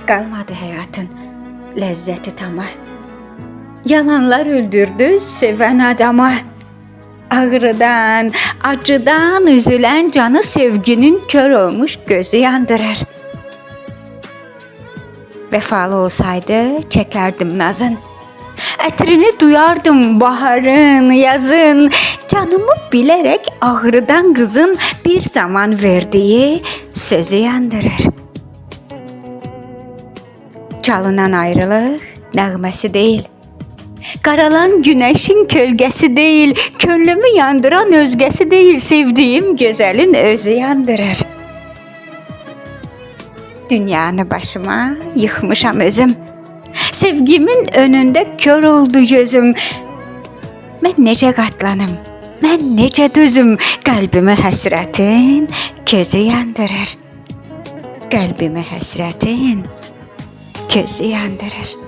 Qalmadı həyatın ləzzəti tamah. Yalanlar öldürdü sevən adama. Ağrıdan, acıdan üzülən canı sevginin kör olmuş gözü yandırır. Vəfalı olsaydı çəkərdim nazın. Ətrini duyardım baharın, yazın. Canımı bilərək ağrıdan qızın bir zaman verdiyi sözü yandırır. Çalınan ayrılıq nəğməsi deyil. Qaralan günəşin kölgəsi deyil, könlümü yandıran özgəsi deyil, sevdiyim gözəlin özü yandırır. Dünyanı başıma yıxmışam özüm. Sevgimin önündə kör oldu gözüm. Mən necə qatlanım, mən necə dözüm, qəlbimi həsrətin közü yandırır. Qəlbimi həsrətin közü yandırır.